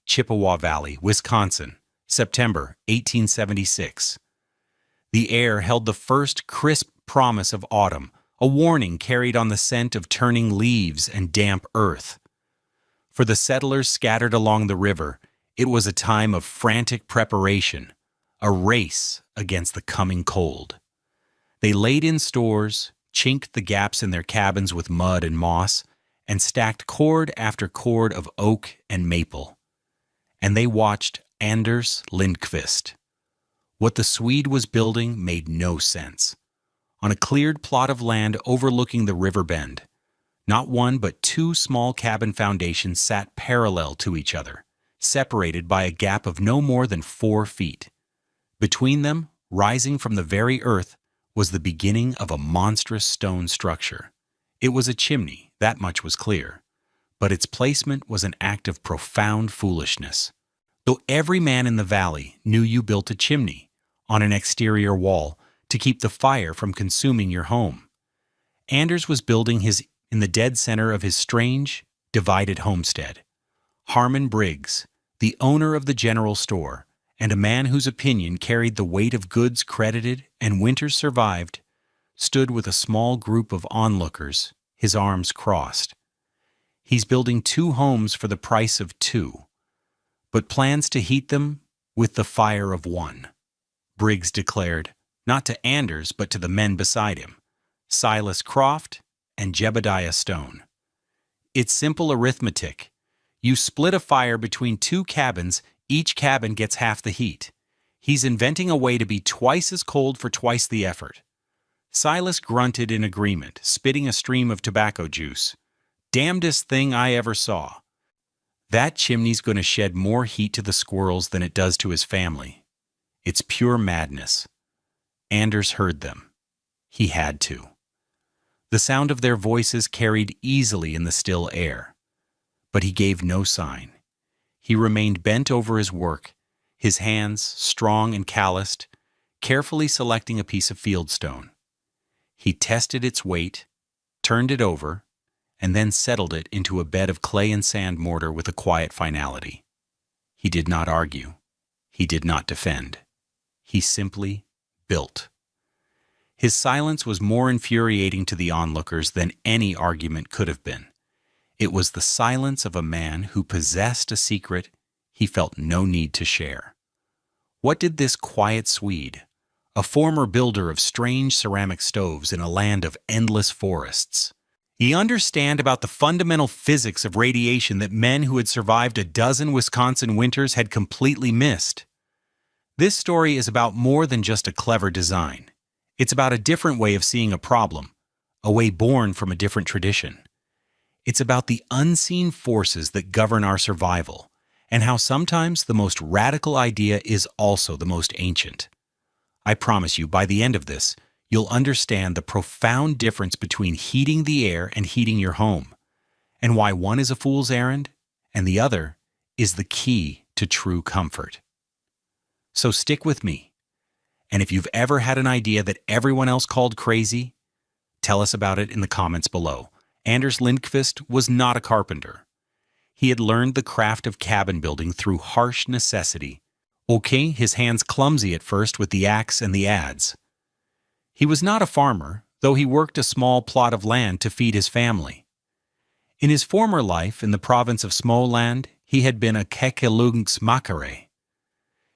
Chippewa Valley, Wisconsin, September 1876. The air held the first crisp promise of autumn, a warning carried on the scent of turning leaves and damp earth. For the settlers scattered along the river, it was a time of frantic preparation, a race against the coming cold. They laid in stores, chinked the gaps in their cabins with mud and moss, and stacked cord after cord of oak and maple. And they watched Anders Lindqvist. What the Swede was building made no sense. On a cleared plot of land overlooking the river bend, not one but two small cabin foundations sat parallel to each other, separated by a gap of no more than 4 feet. Between them, rising from the very earth, was the beginning of a monstrous stone structure. It was a chimney, that much was clear, but its placement was an act of profound foolishness. Though every man in the valley knew you built a chimney on an exterior wall to keep the fire from consuming your home. Anders was building his in the dead center of his strange, divided homestead. Harmon Briggs, the owner of the general store, and a man whose opinion carried the weight of goods credited and winters survived, stood with a small group of onlookers, his arms crossed. He's building 2 homes for the price of 2, but plans to heat them with the fire of 1, Briggs declared, not to Anders but to the men beside him, Silas Croft and Jebediah Stone. It's simple arithmetic. You split a fire between 2 cabins, each cabin gets half the heat. He's inventing a way to be twice as cold for twice the effort. Silas grunted in agreement, spitting a stream of tobacco juice. Damnedest thing I ever saw. That chimney's going to shed more heat to the squirrels than it does to his family. It's pure madness. Anders heard them. He had to. The sound of their voices carried easily in the still air. But he gave no sign. He remained bent over his work, his hands, strong and calloused, carefully selecting a piece of fieldstone. He tested its weight, turned it over, and then settled it into a bed of clay and sand mortar with a quiet finality. He did not argue. He did not defend. He simply built. His silence was more infuriating to the onlookers than any argument could have been. It was the silence of a man who possessed a secret he felt no need to share. What did this quiet Swede, a former builder of strange ceramic stoves in a land of endless forests, he understand about the fundamental physics of radiation that men who had survived a dozen Wisconsin winters had completely missed? This story is about more than just a clever design. It's about a different way of seeing a problem, a way born from a different tradition. It's about the unseen forces that govern our survival, and how sometimes the most radical idea is also the most ancient. I promise you, by the end of this, you'll understand the profound difference between heating the air and heating your home, and why one is a fool's errand, and the other is the key to true comfort. So stick with me, and if you've ever had an idea that everyone else called crazy, tell us about it in the comments below. Anders Lindqvist was not a carpenter. He had learned the craft of cabin building through harsh necessity. Okay, his hands clumsy at first with the axe and the adze. He was not a farmer, though he worked a small plot of land to feed his family. In his former life in the province of Småland, he had been a kekelungsmakare.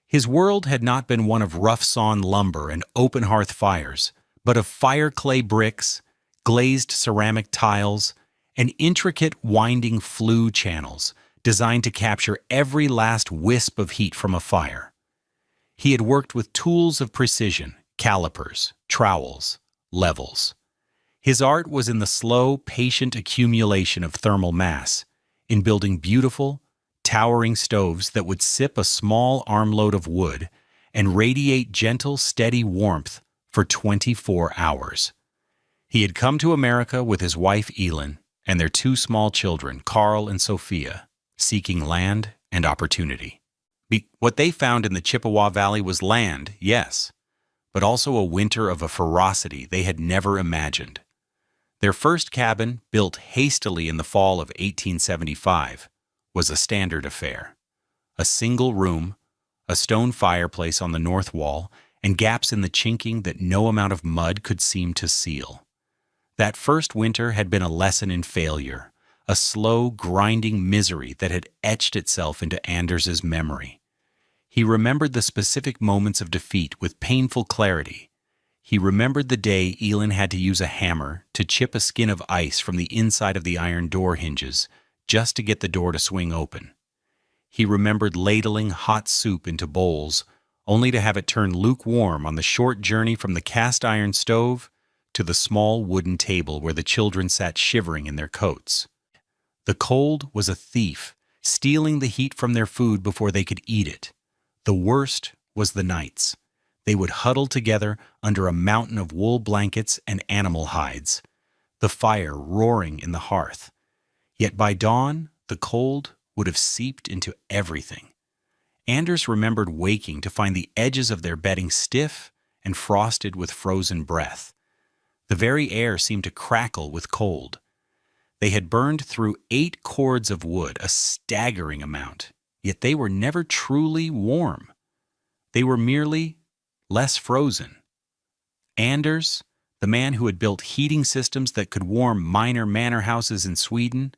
His world had not been one of rough-sawn lumber and open hearth fires, but of fire-clay bricks, glazed ceramic tiles, and intricate winding flue channels designed to capture every last wisp of heat from a fire. He had worked with tools of precision, calipers, trowels, levels. His art was in the slow, patient accumulation of thermal mass, in building beautiful, towering stoves that would sip a small armload of wood and radiate gentle, steady warmth for 24 hours. He had come to America with his wife Elin and their 2 small children, Carl and Sophia, seeking land and opportunity. What they found in the Chippewa Valley was land, yes, but also a winter of a ferocity they had never imagined. Their first cabin, built hastily in the fall of 1875, was a standard affair. A single room, a stone fireplace on the north wall, and gaps in the chinking that no amount of mud could seem to seal. That first winter had been a lesson in failure, a slow, grinding misery that had etched itself into Anders's memory. He remembered the specific moments of defeat with painful clarity. He remembered the day Elin had to use a hammer to chip a skin of ice from the inside of the iron door hinges just to get the door to swing open. He remembered ladling hot soup into bowls, only to have it turn lukewarm on the short journey from the cast iron stove to the small wooden table where the children sat shivering in their coats. The cold was a thief, stealing the heat from their food before they could eat it. The worst was the nights. They would huddle together under a mountain of wool blankets and animal hides, the fire roaring in the hearth. Yet by dawn, the cold would have seeped into everything. Anders remembered waking to find the edges of their bedding stiff and frosted with frozen breath. The very air seemed to crackle with cold. They had burned through 8 cords of wood, a staggering amount, yet they were never truly warm. They were merely less frozen. Anders, the man who had built heating systems that could warm minor manor houses in Sweden,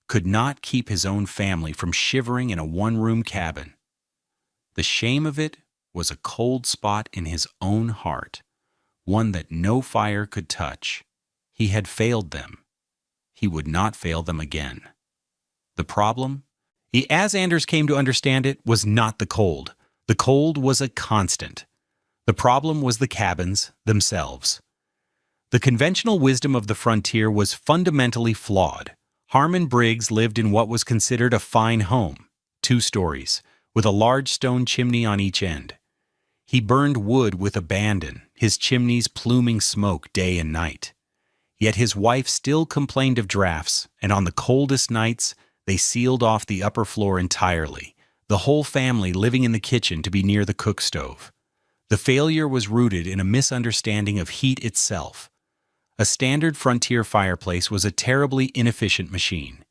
could not keep his own family from shivering in a one-room cabin. The shame of it was a cold spot in his own heart, one that no fire could touch. He had failed them. He would not fail them again. The problem, as Anders came to understand it, was not the cold. The cold was a constant. The problem was the cabins themselves. The conventional wisdom of the frontier was fundamentally flawed. Harmon Briggs lived in what was considered a fine home, 2 stories, with a large stone chimney on each end. He burned wood with abandon, his chimneys pluming smoke day and night. Yet his wife still complained of drafts, and on the coldest nights, they sealed off the upper floor entirely, the whole family living in the kitchen to be near the cook stove. The failure was rooted in a misunderstanding of heat itself. A standard frontier fireplace was a terribly inefficient machine.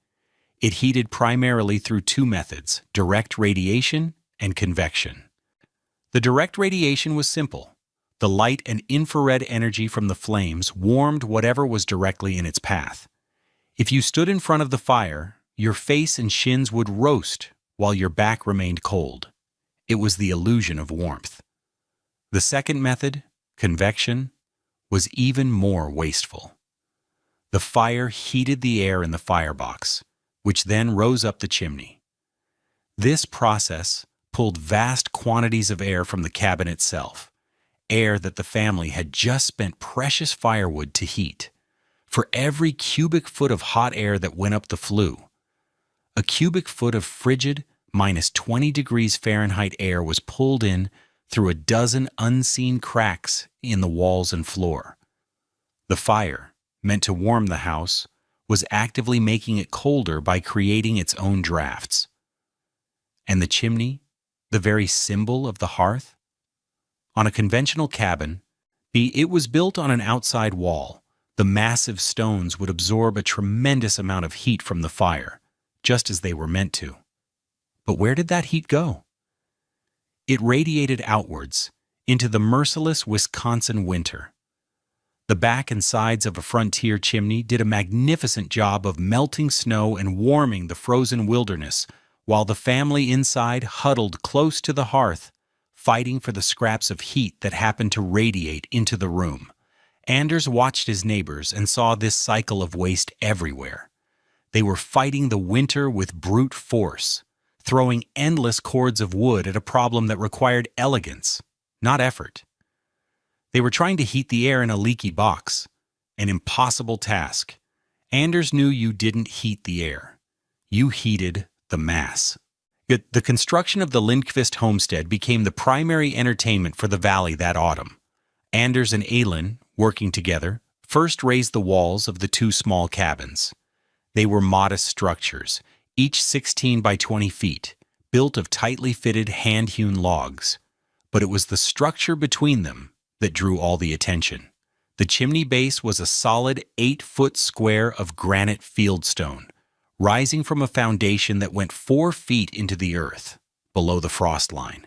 It heated primarily through 2 methods, direct radiation and convection. The direct radiation was simple. The light and infrared energy from the flames warmed whatever was directly in its path. If you stood in front of the fire, your face and shins would roast while your back remained cold. It was the illusion of warmth. The second method, convection, was even more wasteful. The fire heated the air in the firebox, which then rose up the chimney. This process pulled vast quantities of air from the cabin itself, air that the family had just spent precious firewood to heat. For every cubic foot of hot air that went up the flue, a cubic foot of frigid, minus 20 degrees Fahrenheit air was pulled in through a dozen unseen cracks in the walls and floor. The fire, meant to warm the house, was actively making it colder by creating its own drafts. And the chimney, the very symbol of the hearth? On a conventional cabin, it was built on an outside wall. The massive stones would absorb a tremendous amount of heat from the fire, just as they were meant to. But where did that heat go? It radiated outwards, into the merciless Wisconsin winter. The back and sides of a frontier chimney did a magnificent job of melting snow and warming the frozen wilderness, while the family inside huddled close to the hearth, fighting for the scraps of heat that happened to radiate into the room. Anders watched his neighbors and saw this cycle of waste everywhere. They were fighting the winter with brute force, throwing endless cords of wood at a problem that required elegance, not effort. They were trying to heat the air in a leaky box, an impossible task. Anders knew you didn't heat the air. You heated the mass. The construction of the Lindqvist homestead became the primary entertainment for the valley that autumn. Anders and Elin, working together, first raised the walls of the 2 small cabins. They were modest structures, each 16 by 20 feet, built of tightly fitted hand-hewn logs. But it was the structure between them that drew all the attention. The chimney base was a solid 8-foot square of granite fieldstone, rising from a foundation that went 4 feet into the earth, below the frost line.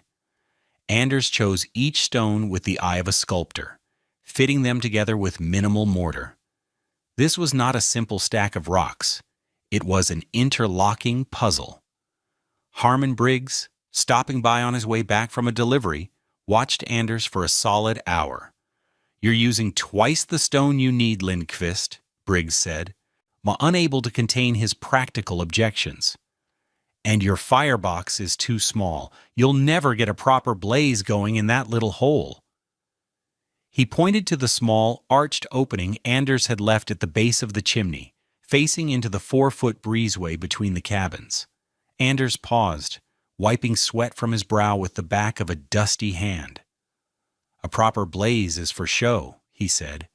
Anders chose each stone with the eye of a sculptor, fitting them together with minimal mortar. This was not a simple stack of rocks. It was an interlocking puzzle. Harmon Briggs, stopping by on his way back from a delivery, watched Anders for a solid hour. "You're using twice the stone you need, Lindqvist," Briggs said, unable to contain his practical objections. "And your firebox is too small. You'll never get a proper blaze going in that little hole." He pointed to the small, arched opening Anders had left at the base of the chimney, facing into the 4-foot breezeway between the cabins. Anders paused, wiping sweat from his brow with the back of a dusty hand. "A proper blaze is for show," he said,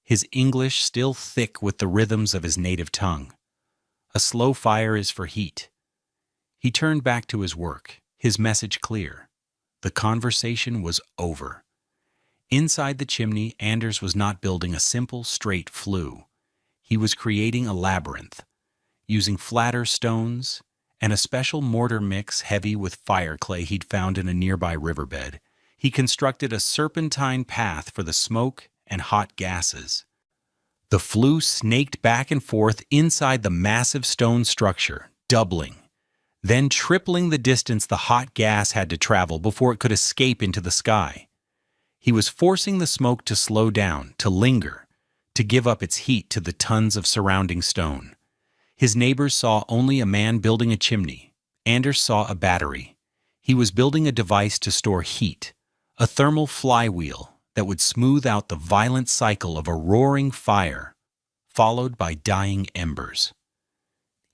his English still thick with the rhythms of his native tongue. "A slow fire is for heat." He turned back to his work, his message clear. The conversation was over. Inside the chimney, Anders was not building a simple, straight flue. He was creating a labyrinth. Using flatter stones and a special mortar mix heavy with fire clay he'd found in a nearby riverbed, he constructed a serpentine path for the smoke and hot gases. The flue snaked back and forth inside the massive stone structure, doubling, then tripling the distance the hot gas had to travel before it could escape into the sky. He was forcing the smoke to slow down, to linger, to give up its heat to the tons of surrounding stone. His neighbors saw only a man building a chimney. Anders saw a battery. He was building a device to store heat, a thermal flywheel that would smooth out the violent cycle of a roaring fire, followed by dying embers.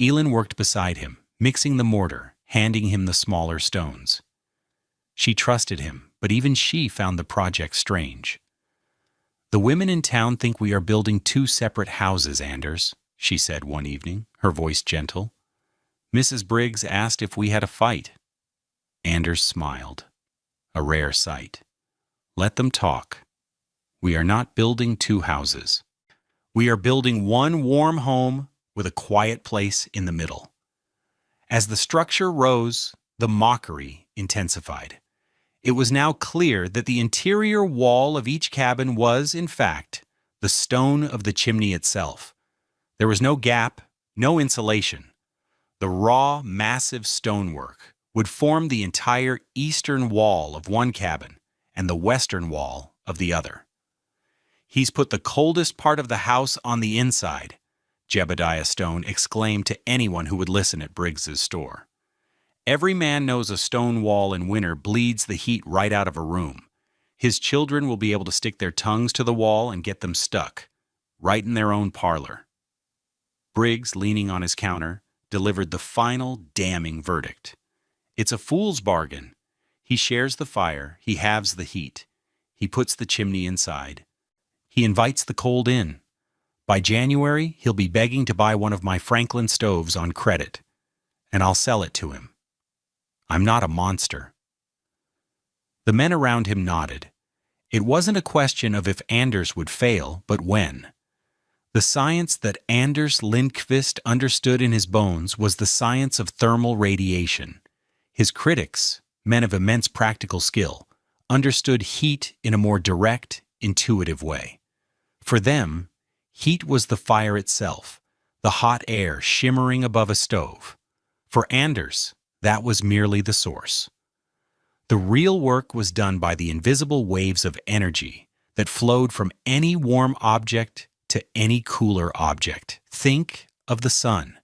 Elin worked beside him, mixing the mortar, handing him the smaller stones. She trusted him, but even she found the project strange. "The women in town think we are building 2 separate houses, Anders," she said one evening, her voice gentle. "Mrs. Briggs asked if we had a fight." Anders smiled. A rare sight. "Let them talk. We are not building 2 houses. We are building one warm home with a quiet place in the middle." As the structure rose, the mockery intensified. It was now clear that the interior wall of each cabin was, in fact, the stone of the chimney itself. There was no gap, no insulation. The raw, massive stonework would form the entire eastern wall of one cabin and the western wall of the other. "He's put the coldest part of the house on the inside," Jebediah Stone exclaimed to anyone who would listen at Briggs's store. "Every man knows a stone wall in winter bleeds the heat right out of a room. His children will be able to stick their tongues to the wall and get them stuck, right in their own parlor." Briggs, leaning on his counter, delivered the final damning verdict. "It's a fool's bargain. He shares the fire, he halves the heat. He puts the chimney inside. He invites the cold in. By January, he'll be begging to buy one of my Franklin stoves on credit, and I'll sell it to him. I'm not a monster." The men around him nodded. It wasn't a question of if Anders would fail, but when. The science that Anders Lindqvist understood in his bones was the science of thermal radiation. His critics, men of immense practical skill, understood heat in a more direct, intuitive way. For them, heat was the fire itself, the hot air shimmering above a stove. For Anders, that was merely the source. The real work was done by the invisible waves of energy that flowed from any warm object to any cooler object. Think of the sun.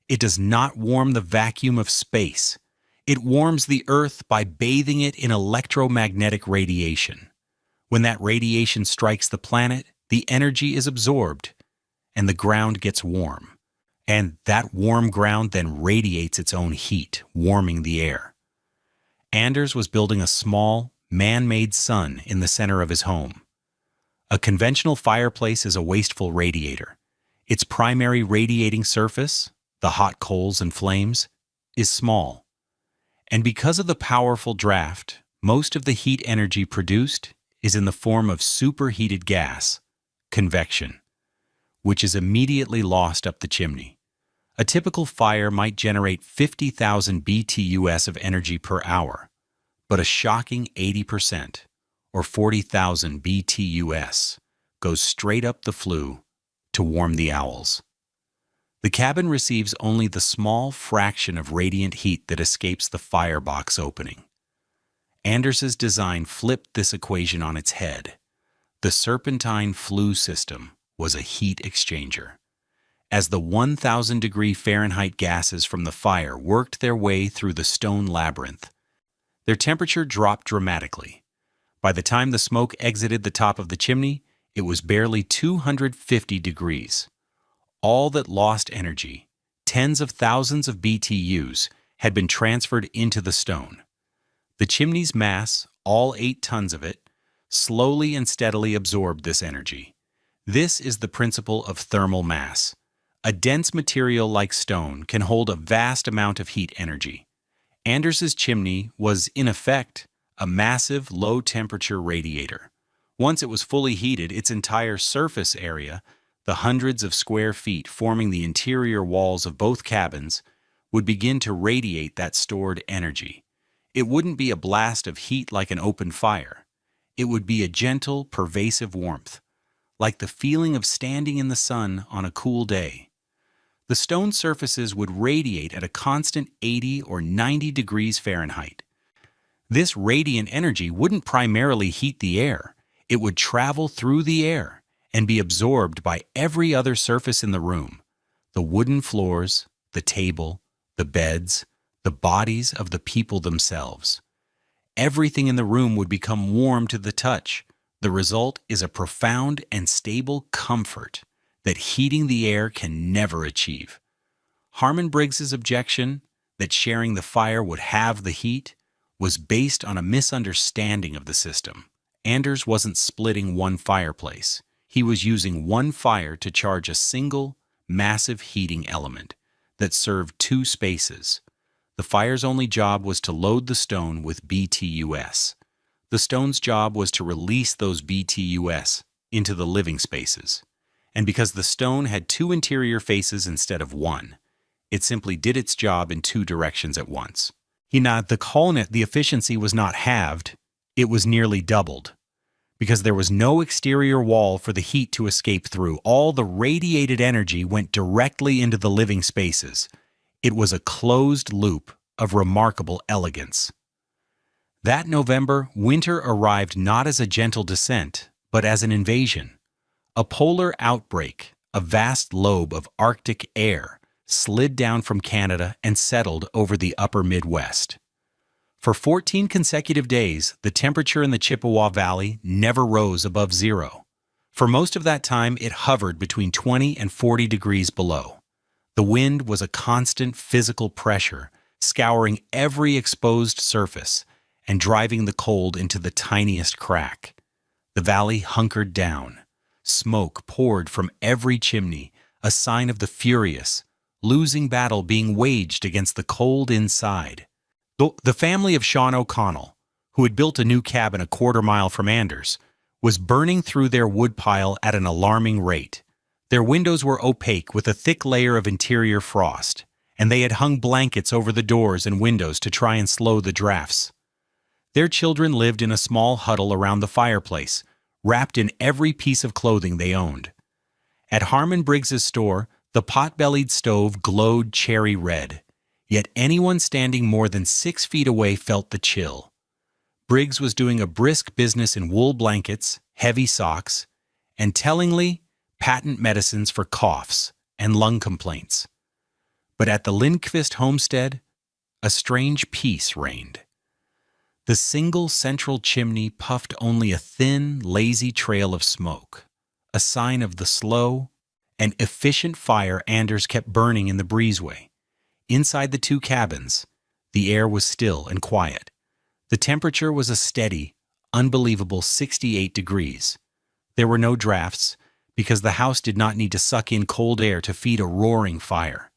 It does not warm the vacuum of space. It warms the earth by bathing it in electromagnetic radiation. When that radiation strikes the planet, the energy is absorbed, and the ground gets warm. And that warm ground then radiates its own heat, warming the air. Anders was building a small, man-made sun in the center of his home. A conventional fireplace is a wasteful radiator. Its primary radiating surface, the hot coals and flames, is small. And because of the powerful draft, most of the heat energy produced is in the form of superheated gas, convection, which is immediately lost up the chimney. A typical fire might generate 50,000 BTUs of energy per hour, but a shocking 80%, or 40,000 BTUs, goes straight up the flue to warm the owls. The cabin receives only the small fraction of radiant heat that escapes the firebox opening. Anders's design flipped this equation on its head. The serpentine flue system was a heat exchanger. As the 1,000-degree Fahrenheit gases from the fire worked their way through the stone labyrinth, their temperature dropped dramatically. By the time the smoke exited the top of the chimney, it was barely 250 degrees. All that lost energy, tens of thousands of BTUs, had been transferred into the stone. The chimney's mass, all 8 tons of it, slowly and steadily absorbed this energy. This is the principle of thermal mass. A dense material like stone can hold a vast amount of heat energy. Anders's chimney was, in effect, a massive low-temperature radiator. Once it was fully heated, its entire surface area, the hundreds of square feet forming the interior walls of both cabins, would begin to radiate that stored energy. It wouldn't be a blast of heat like an open fire. It would be a gentle, pervasive warmth, like the feeling of standing in the sun on a cool day. The stone surfaces would radiate at a constant 80 or 90 degrees Fahrenheit. This radiant energy wouldn't primarily heat the air. It would travel through the air and be absorbed by every other surface in the room: the wooden floors, the table, the beds, the bodies of the people themselves. Everything in the room would become warm to the touch. The result is a profound and stable comfort that heating the air can never achieve. Harmon Briggs's objection that sharing the fire would halve the heat was based on a misunderstanding of the system. Anders wasn't splitting one fireplace. He was using one fire to charge a single, massive heating element that served 2 spaces. The fire's only job was to load the stone with BTUs. The stone's job was to release those BTUs into the living spaces. And because the stone had 2 interior faces instead of 1, it simply did its job in 2 directions at once. The efficiency was not halved, it was nearly doubled. Because there was no exterior wall for the heat to escape through, all the radiated energy went directly into the living spaces. It was a closed loop of remarkable elegance. That November, winter arrived not as a gentle descent, but as an invasion. A polar outbreak, a vast lobe of Arctic air, slid down from Canada and settled over the upper Midwest. For 14 consecutive days, the temperature in the Chippewa Valley never rose above 0. For most of that time, it hovered between 20 and 40 degrees below. The wind was a constant physical pressure, scouring every exposed surface and driving the cold into the tiniest crack. The valley hunkered down. Smoke poured from every chimney, a sign of the furious, losing battle being waged against the cold inside. The family of Sean O'Connell, who had built a new cabin a quarter-mile from Anders, was burning through their woodpile at an alarming rate. Their windows were opaque with a thick layer of interior frost, and they had hung blankets over the doors and windows to try and slow the drafts. Their children lived in a small huddle around the fireplace, wrapped in every piece of clothing they owned. At Harmon Briggs's store, the pot-bellied stove glowed cherry red. Yet anyone standing more than 6 feet away felt the chill. Briggs was doing a brisk business in wool blankets, heavy socks, and tellingly, patent medicines for coughs and lung complaints. But at the Lindqvist homestead, a strange peace reigned. The single central chimney puffed only a thin, lazy trail of smoke, a sign of the slow and efficient fire Anders kept burning in the breezeway. Inside the 2 cabins, the air was still and quiet. The temperature was a steady, unbelievable 68 degrees. There were no drafts, because the house did not need to suck in cold air to feed a roaring fire.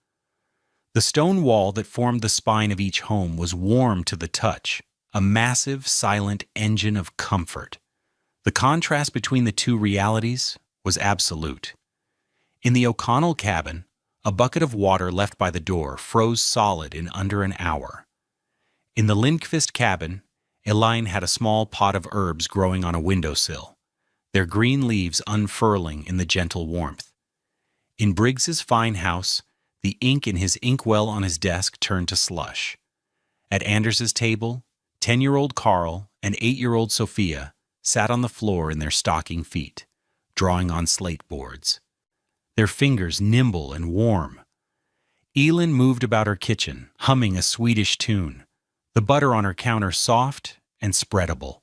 The stone wall that formed the spine of each home was warm to the touch, a massive, silent engine of comfort. The contrast between the 2 realities was absolute. In the O'Connell cabin, A bucket of water left by the door froze solid in under an hour. In the Lindqvist cabin, Elaine had a small pot of herbs growing on a windowsill, their green leaves unfurling in the gentle warmth. In Briggs's fine house, the ink in his inkwell on his desk turned to slush. At Anders's table, 10-year-old Carl and 8-year-old Sophia sat on the floor in their stocking feet, drawing on slate boards, their fingers nimble and warm. Elin moved about her kitchen, humming a Swedish tune, the butter on her counter soft and spreadable.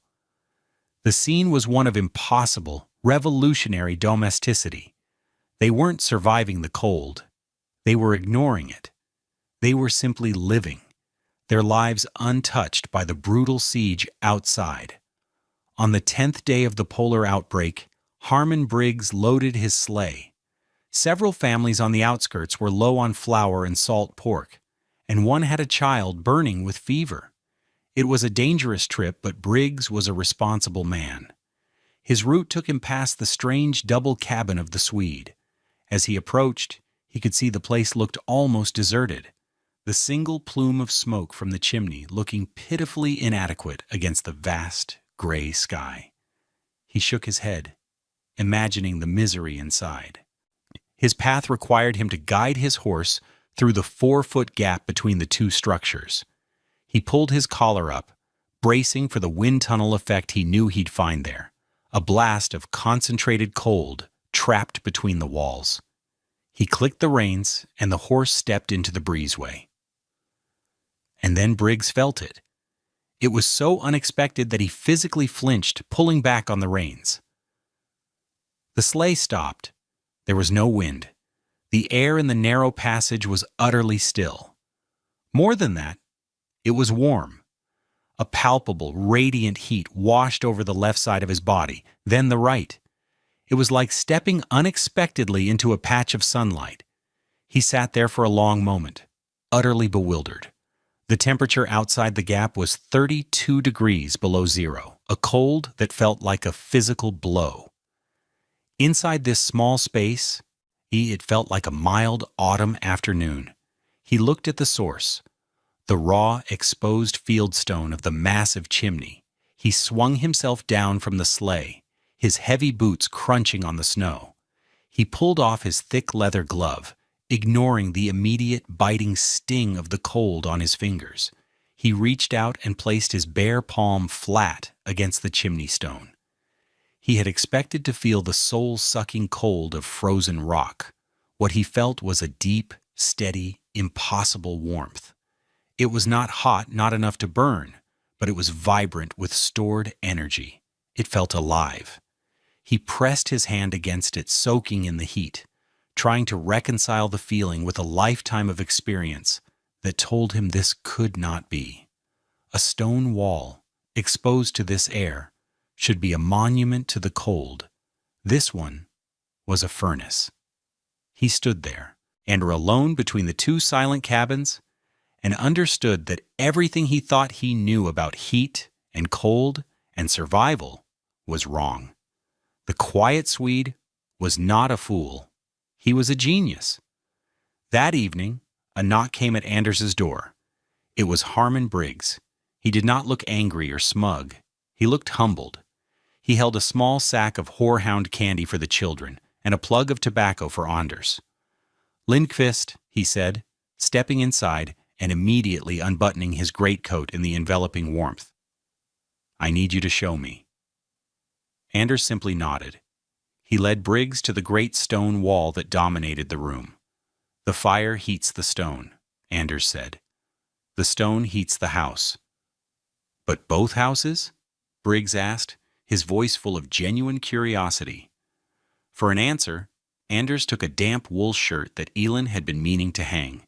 The scene was one of impossible, revolutionary domesticity. They weren't surviving the cold. They were ignoring it. They were simply living, their lives untouched by the brutal siege outside. On the 10th day of the polar outbreak, Harmon Briggs loaded his sleigh. Several families on the outskirts were low on flour and salt pork, and one had a child burning with fever. It was a dangerous trip, but Briggs was a responsible man. His route took him past the strange double cabin of the Swede. As he approached, he could see the place looked almost deserted, the single plume of smoke from the chimney looking pitifully inadequate against the vast, gray sky. He shook his head, imagining the misery inside. His path required him to guide his horse through the 4-foot gap between the two structures. He pulled his collar up, bracing for the wind tunnel effect he knew he'd find there, a blast of concentrated cold trapped between the walls. He clicked the reins, and the horse stepped into the breezeway. And then Briggs felt it. It was so unexpected that he physically flinched, pulling back on the reins. The sleigh stopped. There was no wind. The air in the narrow passage was utterly still. More than that, it was warm. A palpable, radiant heat washed over the left side of his body, then the right. It was like stepping unexpectedly into a patch of sunlight. He sat there for a long moment, utterly bewildered. The temperature outside the gap was 32 degrees below zero, a cold that felt like a physical blow. Inside this small space, it felt like a mild autumn afternoon. He looked at the source, the raw, exposed fieldstone of the massive chimney. He swung himself down from the sleigh, his heavy boots crunching on the snow. He pulled off his thick leather glove, ignoring the immediate biting sting of the cold on his fingers. He reached out and placed his bare palm flat against the chimney stone. He had expected to feel the soul-sucking cold of frozen rock. What he felt was a deep, steady, impossible warmth. It was not hot, not enough to burn, but it was vibrant with stored energy. It felt alive. He pressed his hand against it, soaking in the heat, trying to reconcile the feeling with a lifetime of experience that told him this could not be. A stone wall, exposed to this air, should be a monument to the cold. This one was a furnace. He stood there, and alone between the two silent cabins, and understood that everything he thought he knew about heat and cold and survival was wrong. The quiet Swede was not a fool. He was a genius. That evening, a knock came at Anders's door. It was Harmon Briggs. He did not look angry or smug. He looked humbled. He held a small sack of horehound candy for the children and a plug of tobacco for Anders. "Lindqvist," he said, stepping inside and immediately unbuttoning his greatcoat in the enveloping warmth. "I need you to show me." Anders simply nodded. He led Briggs to the great stone wall that dominated the room. "The fire heats the stone," Anders said. "The stone heats the house." "But both houses?" Briggs asked, his voice full of genuine curiosity. For an answer, Anders took a damp wool shirt that Elin had been meaning to hang.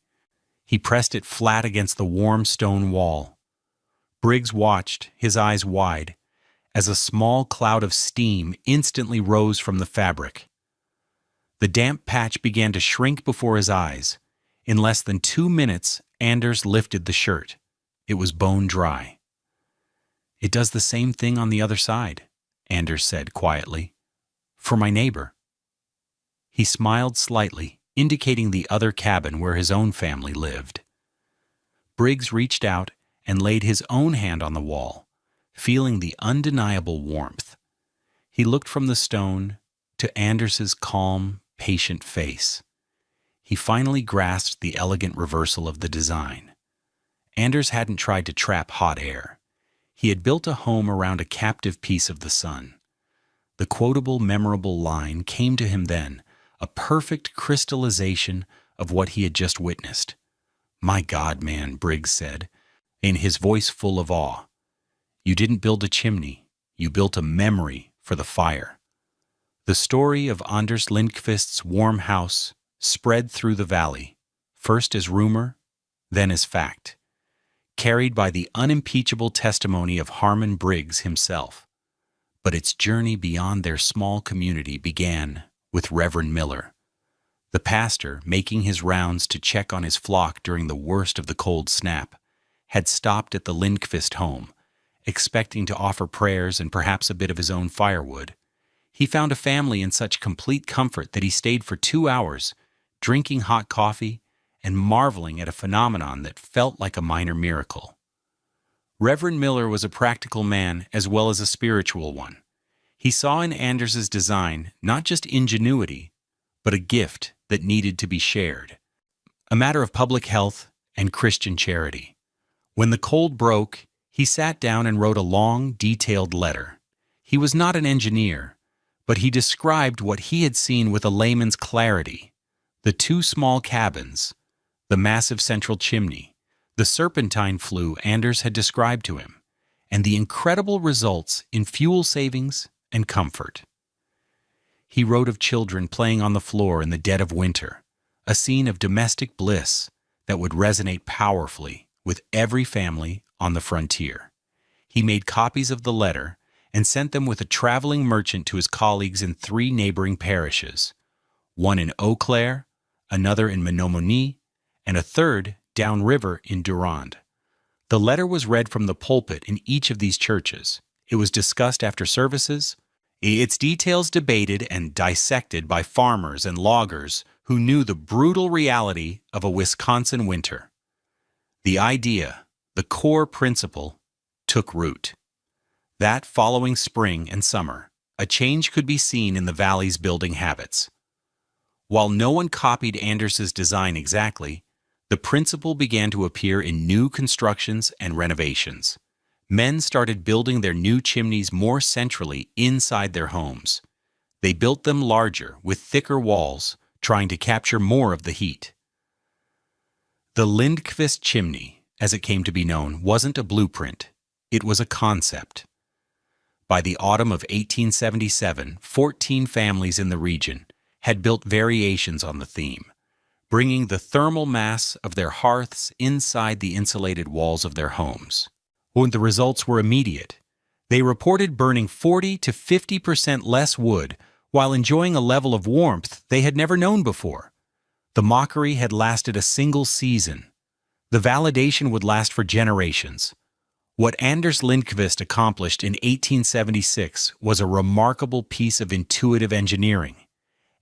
He pressed it flat against the warm stone wall. Briggs watched, his eyes wide, as a small cloud of steam instantly rose from the fabric. The damp patch began to shrink before his eyes. In less than 2 minutes, Anders lifted the shirt. It was bone dry. "It does the same thing on the other side," Anders said quietly. "For my neighbor." He smiled slightly, indicating the other cabin where his own family lived. Briggs reached out and laid his own hand on the wall, feeling the undeniable warmth. He looked from the stone to Anders's calm, patient face. He finally grasped the elegant reversal of the design. Anders hadn't tried to trap hot air. He had built a home around a captive piece of the sun. The quotable, memorable line came to him then, a perfect crystallization of what he had just witnessed. "My God, man," Briggs said, in his voice full of awe. "You didn't build a chimney. You built a memory for the fire." The story of Anders Lindqvist's warm house spread through the valley, first as rumor, then as fact, carried by the unimpeachable testimony of Harmon Briggs himself. But its journey beyond their small community began with Reverend Miller. The pastor, making his rounds to check on his flock during the worst of the cold snap, had stopped at the Lindqvist home, expecting to offer prayers and perhaps a bit of his own firewood. He found a family in such complete comfort that he stayed for 2 hours, drinking hot coffee and marveling at a phenomenon that felt like a minor miracle. Reverend Miller was a practical man as well as a spiritual one. He saw in Anders's design not just ingenuity, but a gift that needed to be shared, a matter of public health and Christian charity. When the cold broke, he sat down and wrote a long, detailed letter. He was not an engineer, but he described what he had seen with a layman's clarity: the 2 small cabins, the massive central chimney, the serpentine flue Anders had described to him, and the incredible results in fuel savings and comfort. He wrote of children playing on the floor in the dead of winter, a scene of domestic bliss that would resonate powerfully with every family on the frontier. He made copies of the letter and sent them with a traveling merchant to his colleagues in 3 neighboring parishes, one in Eau Claire, another in Menomonee, and a third downriver in Durand. The letter was read from the pulpit in each of these churches. It was discussed after services, its details debated and dissected by farmers and loggers who knew the brutal reality of a Wisconsin winter. The idea, the core principle, took root. That following spring and summer, a change could be seen in the valley's building habits. While no one copied Anders's design exactly, the principle began to appear in new constructions and renovations. Men started building their new chimneys more centrally inside their homes. They built them larger, with thicker walls, trying to capture more of the heat. The Lindqvist chimney, as it came to be known, wasn't a blueprint. It was a concept. By the autumn of 1877, 14 families in the region had built variations on the theme, bringing the thermal mass of their hearths inside the insulated walls of their homes. When the results were immediate, they reported burning 40 to 50% less wood while enjoying a level of warmth they had never known before. The mockery had lasted a single season. The validation would last for generations. What Anders Lindqvist accomplished in 1876 was a remarkable piece of intuitive engineering,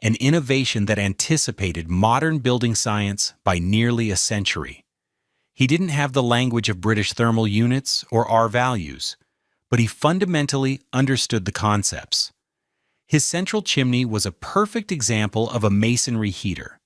an innovation that anticipated modern building science by nearly a century. He didn't have the language of British thermal units or R values, but he fundamentally understood the concepts. His central chimney was a perfect example of a masonry heater,